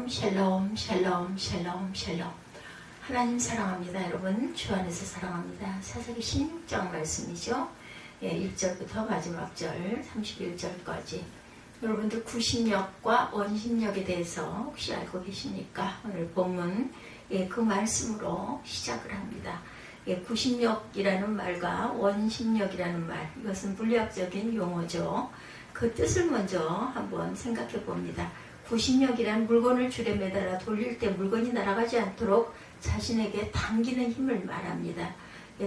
샬롬 샬롬 샬롬 샬롬 샬롬. 하나님 사랑합니다. 여러분 주 안에서 사랑합니다. 사사기 16장 말씀이죠. 1절부터 마지막 절 31절까지. 여러분들 구신력과 원신력에 대해서 혹시 알고 계십니까? 오늘 본문 그 말씀으로 시작을 합니다. 구신력이라는 말과 원신력이라는 말, 이것은 물리학적인 용어죠. 그 뜻을 먼저 한번 생각해 봅니다. 구신력이란 물건을 줄에 매달아 돌릴 때 물건이 날아가지 않도록 자신에게 당기는 힘을 말합니다.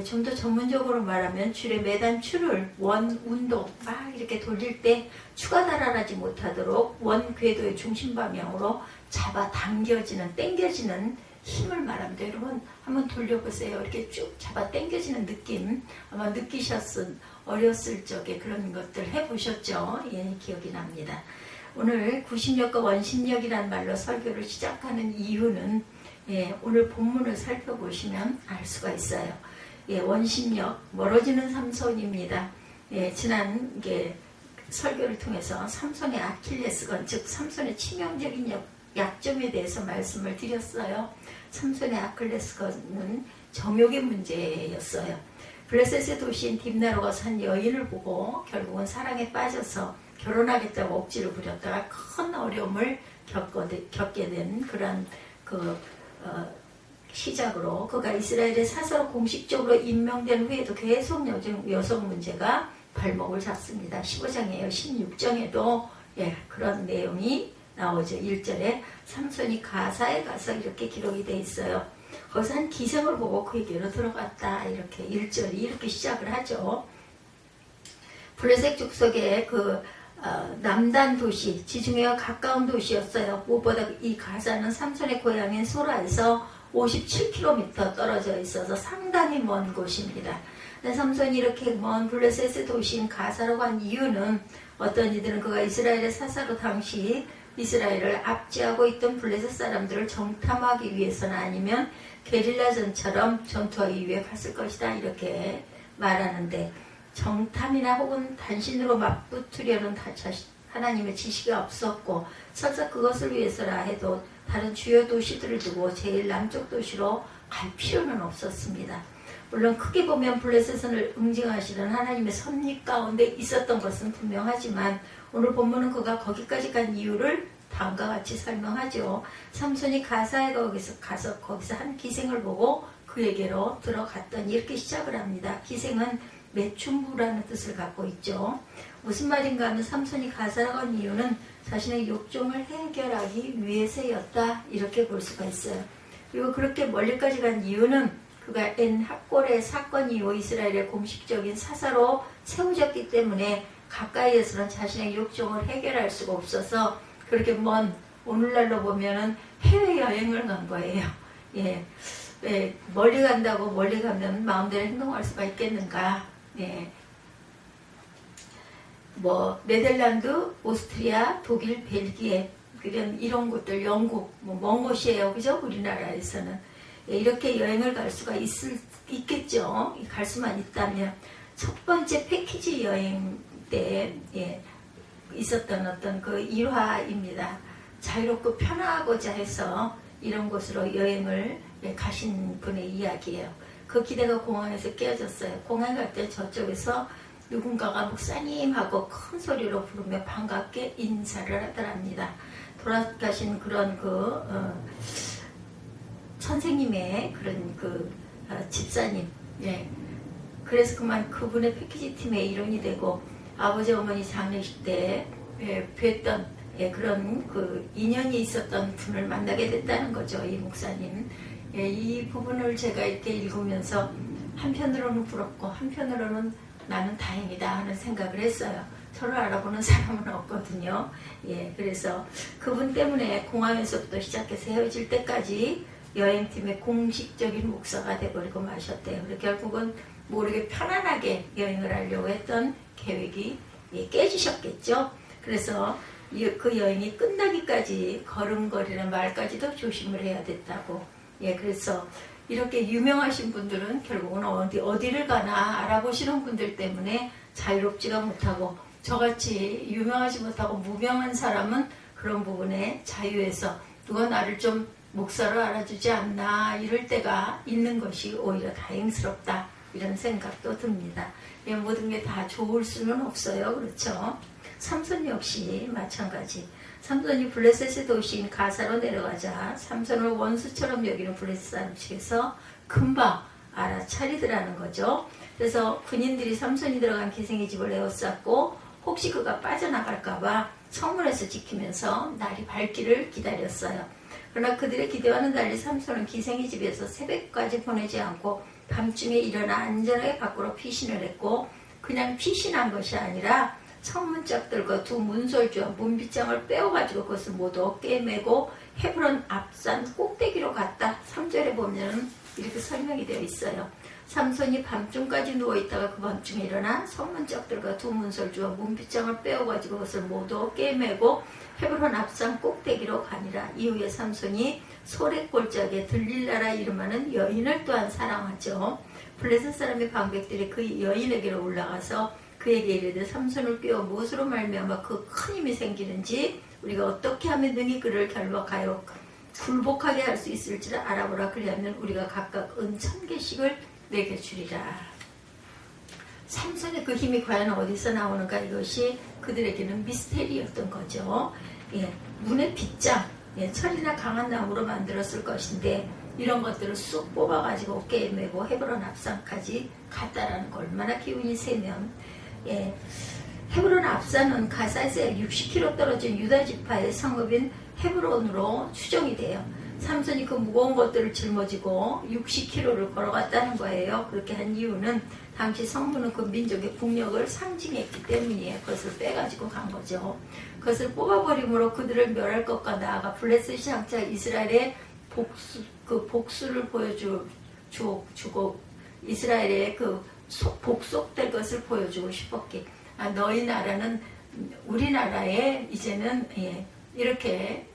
좀 더 전문적으로 말하면 줄에 매단 줄을 원 운동 막 이렇게 돌릴 때 추가 달아나지 못하도록 원 궤도의 중심 방향으로 잡아 당겨지는, 당겨지는 힘을 말합니다. 여러분 한번 돌려보세요. 이렇게 쭉 잡아 당겨지는 느낌 아마 어렸을 적에 그런 것들 해보셨죠? 기억이 납니다. 오늘 구신력과 원신력이라는 말로 설교를 시작하는 이유는 오늘 본문을 살펴보시면 알 수가 있어요. 원신력, 멀어지는 삼손입니다. 지난 설교를 통해서 삼손의 아킬레스건, 즉 삼손의 치명적인 약점에 대해서 말씀을 드렸어요. 삼손의 아킬레스건은 정욕의 문제였어요. 블레셋의 도시인 딥나로가 산 여인을 보고 결국은 사랑에 빠져서 결혼하겠다고 억지를 부렸다가 큰 어려움을 겪게 된 그런 시작으로 그가 이스라엘의 사사로 공식적으로 임명된 후에도 계속 여성 문제가 발목을 잡습니다. 15장이에요. 16장에도 그런 내용이 나오죠. 1절에 삼손이 가사에 가서 이렇게 기록이 돼 있어요. 거기서 한 기생을 보고 그에게로 들어갔다. 이렇게 1절이 이렇게 시작을 하죠. 블레셋 족속의 남단 도시, 지중해와 가까운 도시였어요. 무엇보다 이 가사는 삼손의 고향인 소라에서 57km 떨어져 있어서 상당히 먼 곳입니다. 삼손이 이렇게 먼 블레셋의 도시인 가사로 간 이유는 어떤 이들은 그가 이스라엘의 사사로 당시 이스라엘을 압제하고 있던 블레셋 사람들을 정탐하기 위해서나 아니면 게릴라전처럼 전투하기 위해 갔을 것이다 이렇게 말하는데, 정탐이나 혹은 단신으로 맞붙으려는 하나님의 지시가 없었고 설사 그것을 위해서라 해도 다른 주요 도시들을 두고 제일 남쪽 도시로 갈 필요는 없었습니다. 물론 크게 보면 블레셋을 응징하시는 하나님의 섭리 가운데 있었던 것은 분명하지만 오늘 본문은 그가 거기까지 간 이유를 다음과 같이 설명하죠. 삼손이 가사에 가서 거기서 한 기생을 보고 그에게로 들어갔더니 이렇게 시작을 합니다. 기생은 매춘부라는 뜻을 갖고 있죠. 무슨 말인가 하면 삼손이 가사로 간 이유는 자신의 욕정을 해결하기 위해서였다 이렇게 볼 수가 있어요. 그리고 그렇게 멀리까지 간 이유는 그가 엔합골의 사건 이후 이스라엘의 공식적인 사사로 세워졌기 때문에 가까이에서는 자신의 욕정을 해결할 수가 없어서 그렇게 먼, 오늘날로 보면은 해외여행을 간 거예요. 멀리 간다고 멀리 가면 마음대로 행동할 수가 있겠는가. 네덜란드, 오스트리아, 독일, 벨기에 이런 곳들, 영국 먼 곳이에요. 그죠? 우리나라에서는 이렇게 여행을 갈 수가 있겠죠. 갈 수만 있다면. 첫 번째 패키지 여행 때 있었던 어떤 그 일화입니다. 자유롭고 편하고자 해서 이런 곳으로 여행을 가신 분의 이야기예요. 그 기대가 공항에서 깨어졌어요. 공항에 갈 때 저쪽에서 누군가가 목사님 하고 큰 소리로 부르며 반갑게 인사를 하더랍니다. 돌아가신 그런 선생님의 그런 집사님. 그래서 그분의 패키지 팀의 일원이 되고 아버지 어머니 장례식 때 뵀던 그런 인연이 있었던 분을 만나게 됐다는 거죠. 이 목사님. 이 부분을 제가 이렇게 읽으면서 한편으로는 부럽고 한편으로는 나는 다행이다 하는 생각을 했어요. 서로 알아보는 사람은 없거든요. 그래서 그분 때문에 공항에서부터 시작해서 헤어질 때까지 여행팀의 공식적인 목사가 돼버리고 마셨대요. 그래서 결국은 모르게 편안하게 여행을 하려고 했던 계획이 깨지셨겠죠. 그래서 그 여행이 끝나기까지 걸음걸이나 말까지도 조심을 해야 됐다고. 그래서 이렇게 유명하신 분들은 결국은 어디를 가나 알아보시는 분들 때문에 자유롭지가 못하고, 저같이 유명하지 못하고 무명한 사람은 그런 부분에 자유에서 누가 나를 좀 목사로 알아주지 않나 이럴 때가 있는 것이 오히려 다행스럽다 이런 생각도 듭니다. 모든 게 다 좋을 수는 없어요. 그렇죠? 삼손 역시 마찬가지. 삼손이 블레셋의 도시인 가사로 내려가자 삼손을 원수처럼 여기는 블레셋 사람 측에서 금방 알아차리더라는 거죠. 그래서 군인들이 삼손이 들어간 기생의 집을 에워쌌고 혹시 그가 빠져나갈까봐 성문에서 지키면서 날이 밝기를 기다렸어요. 그러나 그들의 기대와는 달리 삼손은 기생의 집에서 새벽까지 보내지 않고 밤중에 일어나 안전하게 밖으로 피신을 했고 그냥 피신한 것이 아니라 성문짝들과 두 문설주와 문빗장을 빼어가지고 그것을 모두 어깨에 메고 헤브론 앞산 꼭대기로 갔다. 3절에 보면 이렇게 설명이 되어 있어요. 삼손이 밤중까지 누워있다가 그 밤중에 일어나 성문짝들과 두 문설주와 문빗장을 빼어가지고 그것을 모두 어깨에 메고 헤브론 앞산 꼭대기로 가니라. 이후에 삼손이 소랫골짜기에 들릴라라 이름하는 여인을 또한 사랑하죠. 블레셋 사람의 방백들이 그 여인에게로 올라가서 그에게 이르되 삼손을 꿰어 무엇으로 말미암아 그 큰 힘이 생기는지 우리가 어떻게 하면 능히 그를 결박하여 굴복하게 할 수 있을지를 알아보라. 그리하면 우리가 각각 은 1000개씩을 내게 주리라. 삼손의 그 힘이 과연 어디서 나오는가, 이것이 그들에게는 미스테리였던 거죠. 문의 빗장, 철이나 강한 나무로 만들었을 것인데 이런 것들을 쑥 뽑아가지고 어깨에 메고 헤브론 앞산까지 갔다라는 거 얼마나 기운이 세면. 헤브론 앞산은 가사에서 60km 떨어진 유다 지파의 성읍인 헤브론으로 추정이 돼요. 삼손이 그 무거운 것들을 짊어지고 60km를 걸어갔다는 거예요. 그렇게 한 이유는 당시 성문은 그 민족의 국력을 상징했기 때문이에요. 그것을 빼가지고 간 거죠. 그것을 뽑아버림으로 그들을 멸할 것과 나아가 블레셋이 장차 이스라엘의 복수를 보여주고 이스라엘의 그 복속될 것을 보여주고 싶었기. 너희 나라는 우리나라에 이제는 이렇게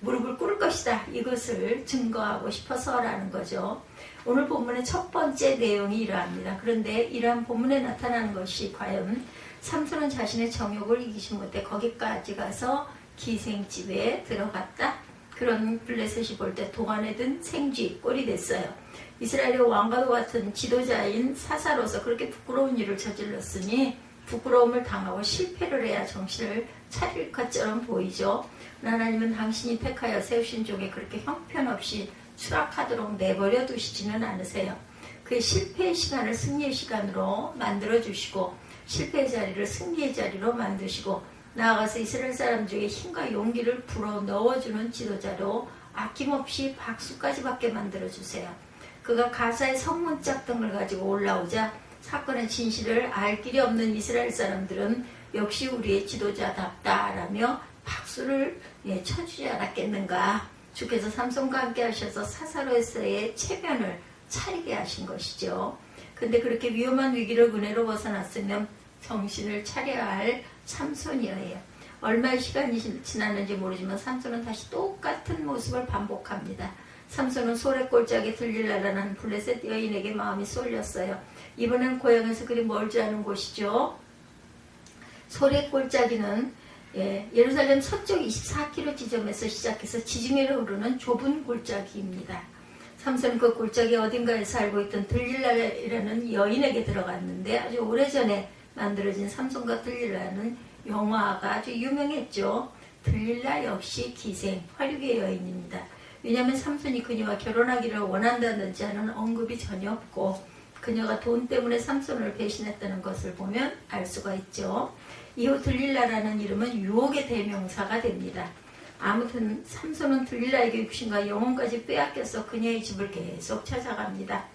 무릎을 꿇을 것이다. 이것을 증거하고 싶어서라는 거죠. 오늘 본문의 첫 번째 내용이 이러합니다. 그런데 이러한 본문에 나타나는 것이 과연 삼손은 자신의 정욕을 이기지 못해 거기까지 가서 기생집에 들어갔다. 그런 블레셋이 볼 때 도관에 든 생쥐 꼴이 됐어요. 이스라엘의 왕과도 같은 지도자인 사사로서 그렇게 부끄러운 일을 저질렀으니 부끄러움을 당하고 실패를 해야 정신을 차릴 것처럼 보이죠. 하나님은 당신이 택하여 세우신 종에 그렇게 형편없이 추락하도록 내버려 두시지는 않으세요. 그의 실패의 시간을 승리의 시간으로 만들어주시고 실패의 자리를 승리의 자리로 만드시고 나아가서 이스라엘 사람 중에 힘과 용기를 불어넣어주는 지도자로 아낌없이 박수까지 받게 만들어주세요. 그가 가사의 성문짝 등을 가지고 올라오자 사건의 진실을 알 길이 없는 이스라엘 사람들은 역시 우리의 지도자답다라며 박수를 쳐주지 않았겠는가. 주께서 삼손과 함께 하셔서 사사로에서의 체면을 차리게 하신 것이죠. 근데 그렇게 위험한 위기를 은혜로 벗어났으면 정신을 차려야 할 삼손이어야. 얼마의 시간이 지났는지 모르지만 삼손은 다시 똑같은 모습을 반복합니다. 삼손은 소랫골짜기에 들릴라라는 블레셋 여인에게 마음이 쏠렸어요. 이번엔 고향에서 그리 멀지 않은 곳이죠. 소랫골짜기는 예루살렘 서쪽 24km 지점에서 시작해서 지중해로 흐르는 좁은 골짜기입니다. 삼손은 그 골짜기 어딘가에 살고 있던 들릴라라는 여인에게 들어갔는데 아주 오래전에 만들어진 삼손과 들릴라는 영화가 아주 유명했죠. 들릴라 역시 기생, 화류계 여인입니다. 왜냐하면 삼손이 그녀와 결혼하기를 원한다든지 하는 언급이 전혀 없고 그녀가 돈 때문에 삼손을 배신했다는 것을 보면 알 수가 있죠. 이후 들릴라라는 이름은 유혹의 대명사가 됩니다. 아무튼 삼손은 들릴라에게 육신과 영혼까지 빼앗겨서 그녀의 집을 계속 찾아갑니다.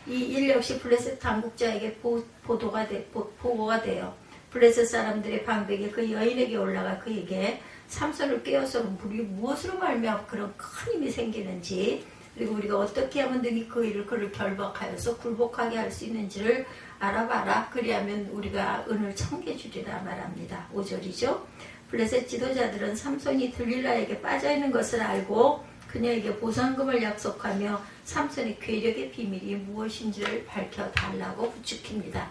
이 일 역시 블레셋 당국자에게 보고가 돼요. 블레셋 사람들의 방백이 그 여인에게 올라가 그에게 삼손을 깨어서 우리 무엇으로 말미암아 그런 큰 힘이 생기는지 그리고 우리가 어떻게 하면 능히 그를 결박하여서 굴복하게 할 수 있는지를 알아봐라. 그리하면 우리가 은을 청겨주리라 말합니다. 5절이죠. 블레셋 지도자들은 삼손이 들릴라에게 빠져있는 것을 알고 그녀에게 보상금을 약속하며 삼손의 괴력의 비밀이 무엇인지를 밝혀달라고 부축합니다.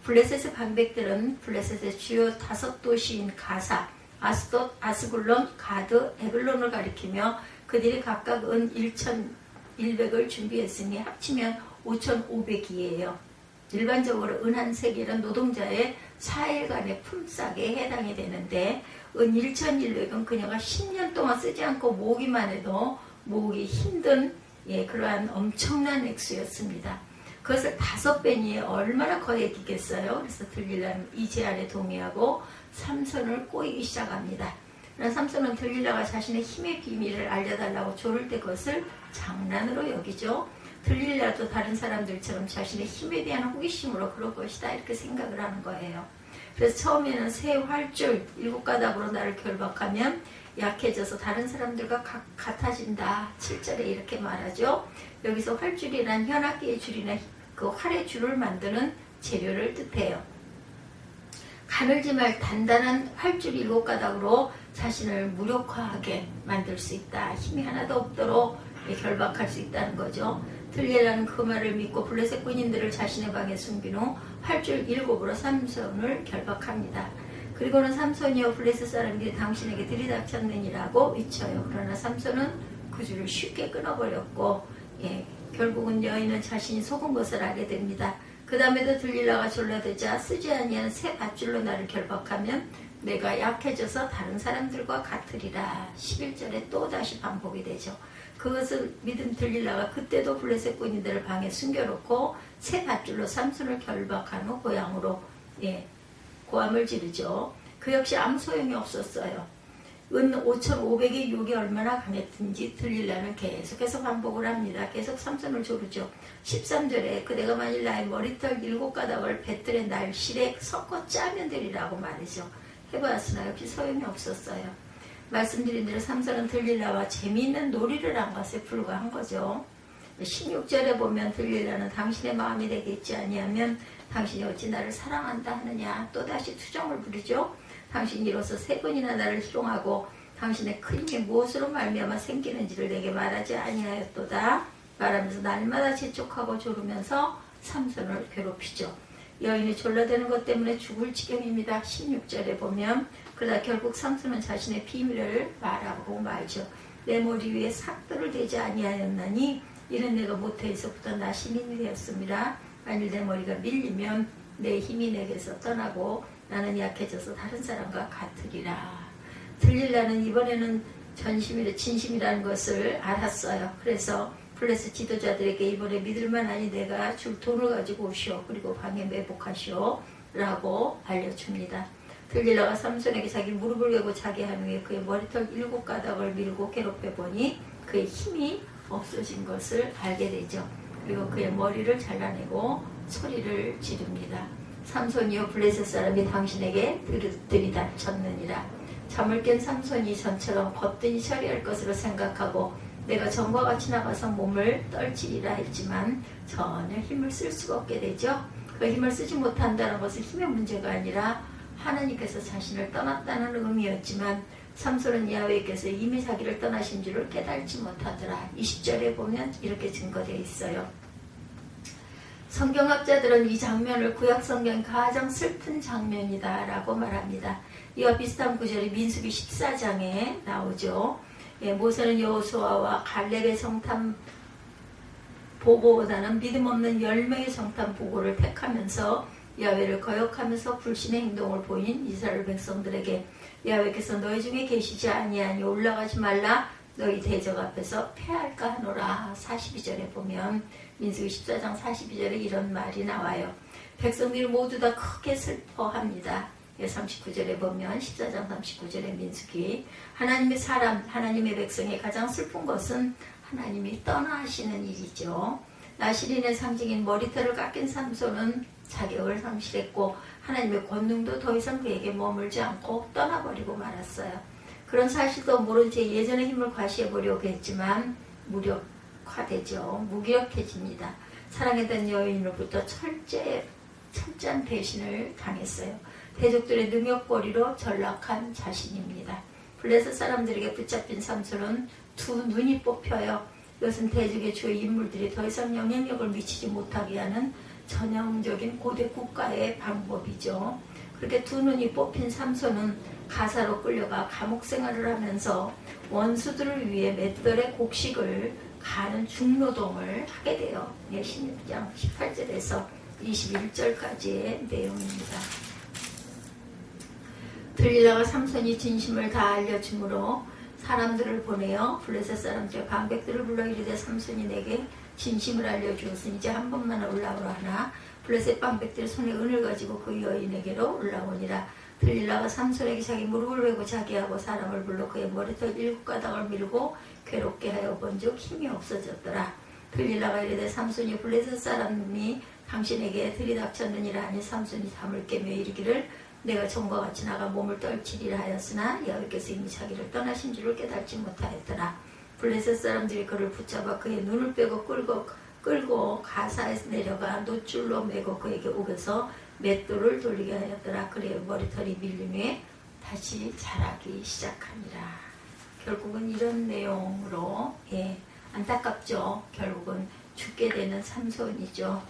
블레셋의 방백들은 블레셋의 주요 5도시인 가사, 아스돗, 아스글론, 가드, 에글론을 가리키며 그들이 각각 은 1,100을 준비했으니 합치면 5,500이에요. 일반적으로 은 한 세겔은 노동자의 4일간의 품삯에 해당이 되는데 은 1,100은 그녀가 10년 동안 쓰지 않고 모으기만 해도 모으기 힘든 그러한 엄청난 액수였습니다. 그것을 5배니 얼마나 거액이겠어요. 그래서 들릴라는 이 제안에 동의하고 삼손을 꼬이기 시작합니다. 삼손은 들릴라가 자신의 힘의 비밀을 알려달라고 조를 때 그것을 장난으로 여기죠. 들릴라도 다른 사람들처럼 자신의 힘에 대한 호기심으로 그럴 것이다 이렇게 생각을 하는 거예요. 그래서 처음에는 새 활줄 7가닥으로 나를 결박하면 약해져서 다른 사람들과 같아진다. 7절에 이렇게 말하죠. 여기서 활줄이란 현악기의 줄이나 그 활의 줄을 만드는 재료를 뜻해요. 가늘지 말 단단한 활줄 7가닥으로 자신을 무력화하게 만들 수 있다. 힘이 하나도 없도록 결박할 수 있다는 거죠. 들릴라는 그 말을 믿고 블레셋 군인들을 자신의 방에 숨긴 후 활줄 7으로 삼손을 결박합니다. 그리고는 삼손이여 블레셋 사람들이 당신에게 들이닥쳤느니라고 외쳐요. 그러나 삼손은 그 줄을 쉽게 끊어버렸고 결국은 여인은 자신이 속은 것을 알게 됩니다. 그 다음에도 들릴라가 졸라들자 쓰지 아니한 새 밧줄로 나를 결박하면 내가 약해져서 다른 사람들과 같으리라. 11절에 또 다시 반복이 되죠. 그것을 믿은 들릴라가 그때도 블레셋 군인들을 방에 숨겨놓고 새 밧줄로 삼손을 결박한 후 고향으로 고함을 지르죠. 그 역시 아무 소용이 없었어요. 은 5,500의 유혹이 얼마나 강했든지 들릴라는 계속해서 반복을 합니다. 계속 삼손을 조르죠. 13절에 그대가 만일 나의 머리털 7가닥을 배틀의 날실에 섞어 짜면 되리라고 말이죠. 해보았으나 역시 소용이 없었어요. 말씀드린 대로 삼손은 들릴라와 재미있는 놀이를 한 것에 불과한 거죠. 16절에 보면 들릴라는 당신의 마음이 되겠지 아니하면 당신이 어찌 나를 사랑한다 하느냐 또다시 투정을 부리죠. 당신이 이로써 3번이나 나를 희롱하고 당신의 큰 힘이 무엇으로 말미암아 생기는지를 내게 말하지 아니하였도다 말하면서 날마다 재촉하고 조르면서 삼손을 괴롭히죠. 여인이 졸라대는 것 때문에 죽을 지경입니다. 16절에 보면 그러다 결국 삼손은 자신의 비밀을 말하고 말죠. 내 머리 위에 삭도를 대지 아니하였나니 이는 내가 모태에서부터 나 신인이 되었습니다. 만일 내 머리가 밀리면 내 힘이 내게서 떠나고 나는 약해져서 다른 사람과 같으리라. 들릴라는 이번에는 진심이라는 것을 알았어요. 그래서 블레셋 지도자들에게 이번에 믿을만하니 내가 줄 돈을 가지고 오시오. 그리고 방에 매복하시오. 라고 알려줍니다. 들릴라가 삼손에게 자기 무릎을 괴고 자기 한 후에 그의 머리털 7가닥을 밀고 괴롭혀보니 그의 힘이 없어진 것을 알게 되죠. 그리고 그의 머리를 잘라내고 소리를 지릅니다. 삼손이여 블레셋 사람이 당신에게 들이닥쳤느니라. 잠을 깬 삼손이 전처럼 거뜬히 처리할 것으로 생각하고 내가 전과 같이 나가서 몸을 떨치리라 했지만 전혀 힘을 쓸 수가 없게 되죠. 그 힘을 쓰지 못한다는 것은 힘의 문제가 아니라 하나님께서 자신을 떠났다는 의미였지만 삼손은 야훼께서 이미 자기를 떠나신 줄을 깨달지 못하더라. 20절에 보면 이렇게 증거되어 있어요. 성경학자들은 이 장면을 구약성경 가장 슬픈 장면이다 라고 말합니다. 이와 비슷한 구절이 민수기 14장에 나오죠. 모세는 여호수아와 갈렙의 성탐 보고보다는 믿음 없는 10명의 성탐 보고를 택하면서 야훼를 거역하면서 불신의 행동을 보인 이스라엘 백성들에게 야훼께서 너희 중에 계시지 아니하니 올라가지 말라 너희 대적 앞에서 패할까 하노라. 42절에 보면 민수기 14장 42절에 이런 말이 나와요. 백성들이 모두 다 크게 슬퍼합니다. 39절에 보면 14장 39절에 민수기 하나님의 사람, 하나님의 백성의 가장 슬픈 것은 하나님이 떠나시는 일이죠. 나실인의 상징인 머리털을 깎인 삼손은 자격을 상실했고 하나님의 권능도 더 이상 그에게 머물지 않고 떠나버리고 말았어요. 그런 사실도 모른 채 예전의 힘을 과시해보려고 했지만 무력화되죠. 무기력해집니다. 사랑했던 여인으로부터 철저한 배신을 당했어요. 대적들의 능욕거리로 전락한 자신입니다. 블레셋 사람들에게 붙잡힌 삼손은 두 눈이 뽑혀요. 이것은 대적의 주요 인물들이 더 이상 영향력을 미치지 못하게 하는 전형적인 고대 국가의 방법이죠. 그렇게 두 눈이 뽑힌 삼손은 가사로 끌려가 감옥 생활을 하면서 원수들을 위해 맷돌의 곡식을 가는 중노동을 하게 돼요. 16장 18절에서 21절까지의 내용입니다. 들릴라가 삼손이 진심을 다 알려주므로 사람들을 보내어 블레셋 사람들의 방백들을 불러 이르되 삼손이 내게 진심을 알려주었으니 이제 한 번만 올라오라 하나 블레셋 방백들이 손에 은을 가지고 그 여인에게로 올라오니라. 들릴라가 삼손에게 자기 무릎을 베고 자기하고 사람을 불러 그의 머리털 7가닥을 밀고 괴롭게 하여 본즉 힘이 없어졌더라. 들릴라가 이르되 삼손이 블레셋 사람이 당신에게 들이닥쳤느니라 하니 삼손이 잠을 깨며 이르기를 내가 전과 같이 나가 몸을 떨치리라 하였으나 여호와께서 이미 자기를 떠나신 줄을 깨닫지 못하였더라. 블레셋 사람들이 그를 붙잡아 그의 눈을 빼고 끌고 가사에서 내려가 노줄로 메고 그에게 우겨서 맷돌을 돌리게 하였더라. 그의 머리털이 밀림에 다시 자라기 시작하니라. 결국은 이런 내용으로 안타깝죠. 결국은 죽게 되는 삼손이죠.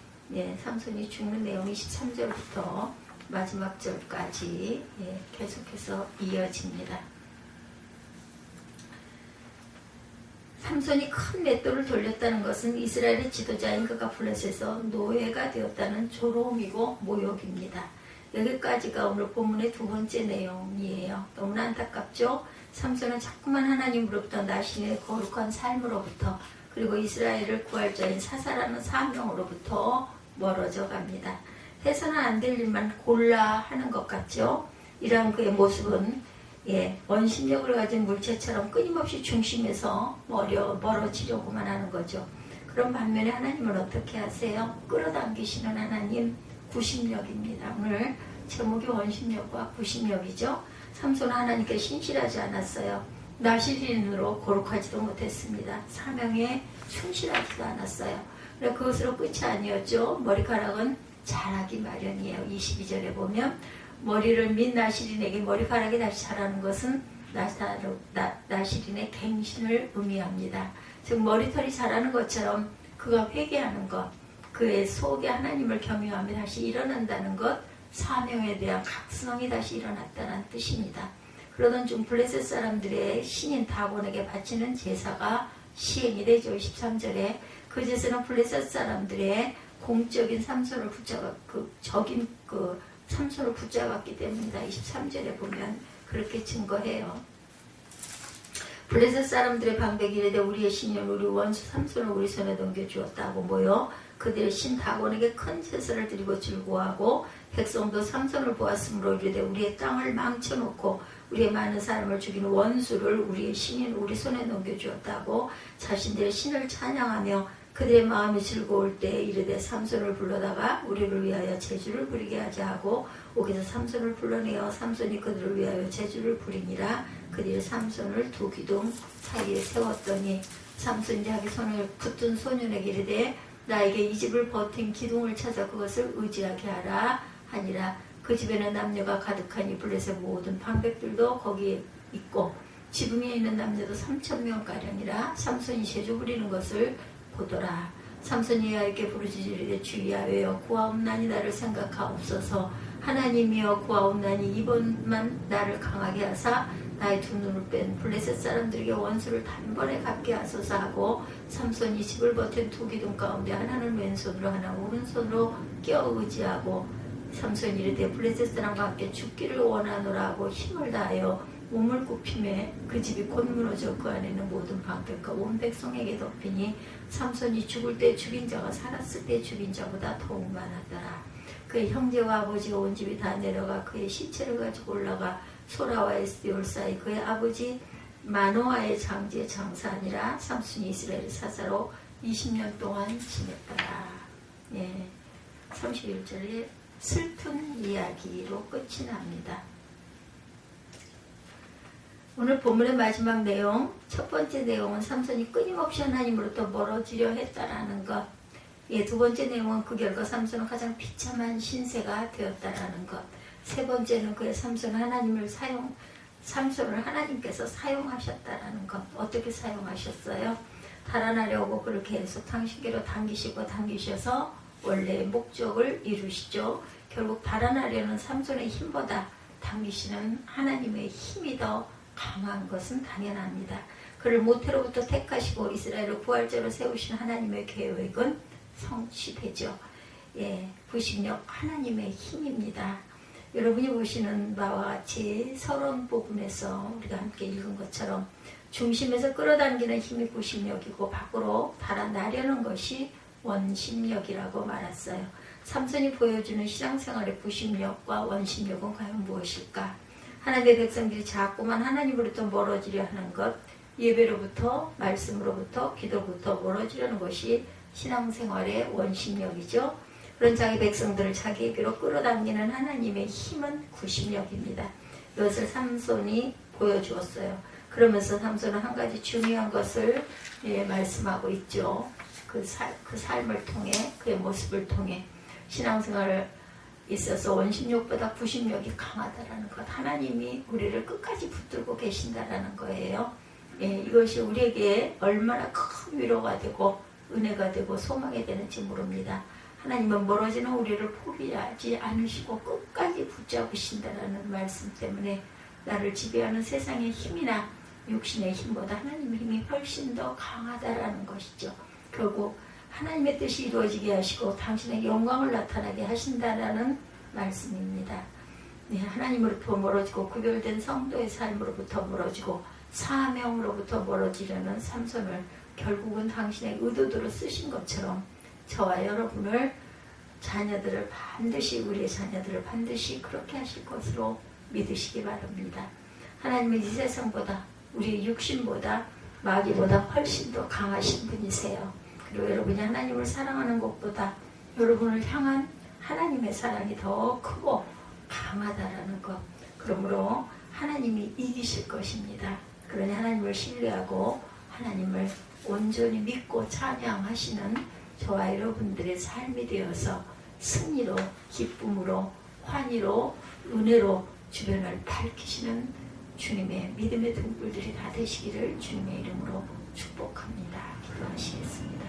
삼손이 죽는 내용이 13절부터 마지막 절까지 계속해서 이어집니다. 삼손이 큰 맷돌을 돌렸다는 것은 이스라엘의 지도자인 그가 블레셋에서 노예가 되었다는 조롱이고 모욕입니다. 여기까지가 오늘 본문의 두 번째 내용이에요. 너무나 안타깝죠? 삼손은 자꾸만 하나님으로부터 나신의 거룩한 삶으로부터 그리고 이스라엘을 구할 자인 사사라는 사명으로부터 멀어져 갑니다. 해서는 안 될 일만 골라 하는 것 같죠? 이러한 그의 모습은 원심력을 가진 물체처럼 끊임없이 중심에서 멀어지려고만 하는 거죠. 그런 반면에 하나님은 어떻게 하세요? 끌어당기시는 하나님 구심력입니다. 오늘 제목이 원심력과 구심력이죠. 삼손은 하나님께 신실하지 않았어요. 나실인으로 거룩하지도 못했습니다. 사명에 충실하지도 않았어요. 그것으로 끝이 아니었죠. 머리카락은 자라기 마련이에요. 22절에 보면 머리를 민 나실인에게 머리카락이 다시 자라는 것은 나실인의 갱신을 의미합니다. 즉 머리털이 자라는 것처럼 그가 회개하는 것, 그의 속에 하나님을 경외하며 다시 일어난다는 것, 사명에 대한 각성이 다시 일어났다는 뜻입니다. 그러던 중 블레셋 사람들의 신인 다곤에게 바치는 제사가 시행이 되죠. 13절에 그 제사는 블레셋 사람들의 공적인 삼손을 삼손을 붙잡았기 때문이다. 23절에 보면 그렇게 증거해요. 블레셋 사람들의 방백이 이르되 우리의 신인 우리 원수 삼손을 우리 손에 넘겨주었다고 모여 그들의 신 다곤에게 큰 제사를 드리고 즐거워하고 백성도 삼손을 보았으므로 이르되 우리의 땅을 망쳐놓고 우리의 많은 사람을 죽이는 원수를 우리의 신인 우리 손에 넘겨주었다고 자신들의 신을 찬양하며 그들의 마음이 즐거울 때 이르되 삼손을 불러다가 우리를 위하여 제주를 부리게 하자 하고 옥에서 삼손을 불러내어 삼손이 그들을 위하여 제주를 부리니라. 그들이 삼손을 두 기둥 사이에 세웠더니 삼손이 자기 손을 붙든 소년에게 이르되 나에게 이 집을 버틴 기둥을 찾아 그것을 의지하게 하라 하니라. 그 집에는 남녀가 가득하니 블레셋 모든 방백들도 거기에 있고 지붕에 있는 남녀도 3,000명가량이라. 삼손이 제주 부리는 것을 보더라. 삼손이 여호와께 부르짖으리되 주여 왜요 구하옵나니 나를 생각하옵소서. 하나님이여 구하옵나니 이번만 나를 강하게 하사 나의 두 눈을 뺀 블레셋 사람들에게 원수를 단번에 갚게 하소서 하고 삼손이 집을 버틴 두 기둥 가운데 하나는 왼손으로 하나 오른손으로 껴 의지하고 삼손이 이르되 블레셋 사람과 함께 죽기를 원하노라 하고 힘을 다하여 몸을 굽히매 그 집이 곧 무너져 그 안에 있는 모든 방백과 온 백성에게 덮이니 삼손이 죽을 때 죽인 자가 살았을 때 죽인 자보다 더욱 많았더라. 그의 형제와 아버지가 온 집이 다 내려가 그의 시체를 가지고 올라가 소라와 에스비올 사이 그의 아버지 마노아의 장지에 장사하니라. 삼손이 이스라엘 사사로 20년 동안 지냈더라. 31절에 슬픈 이야기로 끝이 납니다. 오늘 본문의 마지막 내용, 첫 번째 내용은 삼손이 끊임없이 하나님으로부터 멀어지려 했다라는 것. 두 번째 내용은 그 결과 삼손은 가장 비참한 신세가 되었다라는 것. 세 번째는 그의 삼손을 하나님께서 사용하셨다라는 것. 어떻게 사용하셨어요? 달아나려고 그를 계속 당신께로 당기시고 당기셔서 원래의 목적을 이루시죠. 결국 달아나려는 삼손의 힘보다 당기시는 하나님의 힘이 더 강한 것은 당연합니다. 그를 모태로부터 택하시고 이스라엘을 부활자로 세우신 하나님의 계획은 성취되죠. 예, 부식력 하나님의 힘입니다. 여러분이 보시는 바와 같이 서론 부분에서 우리가 함께 읽은 것처럼 중심에서 끌어당기는 힘이 부식력이고 밖으로 달아나려는 것이 원심력이라고 말했어요. 삼손이 보여주는 신앙생활의 부식력과 원심력은 과연 무엇일까? 하나님의 백성들이 자꾸만 하나님으로부터 멀어지려 하는 것, 예배로부터 말씀으로부터 기도부터 멀어지려는 것이 신앙생활의 원심력이죠. 그런 자기 백성들을 자기에게로 끌어당기는 하나님의 힘은 구심력입니다. 이것을 삼손이 보여주었어요. 그러면서 삼손은 한 가지 중요한 것을 말씀하고 있죠. 그 삶을 통해, 그의 모습을 통해 신앙생활을 있어서 원심력보다 구심력이 강하다라는 것, 하나님이 우리를 끝까지 붙들고 계신다라는 거예요. 예, 이것이 우리에게 얼마나 큰 위로가 되고 은혜가 되고 소망이 되는지 모릅니다. 하나님은 멀어지는 우리를 포기하지 않으시고 끝까지 붙잡으신다라는 말씀 때문에 나를 지배하는 세상의 힘이나 육신의 힘보다 하나님의 힘이 훨씬 더 강하다라는 것이죠. 결국 하나님의 뜻이 이루어지게 하시고 당신의 영광을 나타나게 하신다라는 말씀입니다. 네, 하나님으로부터 멀어지고 구별된 성도의 삶으로부터 멀어지고 사명으로부터 멀어지려는 삼손을 결국은 당신의 의도대로 쓰신 것처럼 저와 여러분을 우리의 자녀들을 반드시 그렇게 하실 것으로 믿으시기 바랍니다. 하나님은 이 세상보다 우리의 육신보다 마귀보다 훨씬 더 강하신 분이세요. 그리고 여러분이 하나님을 사랑하는 것보다 여러분을 향한 하나님의 사랑이 더 크고 강하다라는 것. 그러므로 하나님이 이기실 것입니다. 그러니 하나님을 신뢰하고 하나님을 온전히 믿고 찬양하시는 저와 여러분들의 삶이 되어서 승리로, 기쁨으로, 환희로, 은혜로 주변을 밝히시는 주님의 믿음의 등불들이 다 되시기를 주님의 이름으로 축복합니다. 기도하시겠습니다.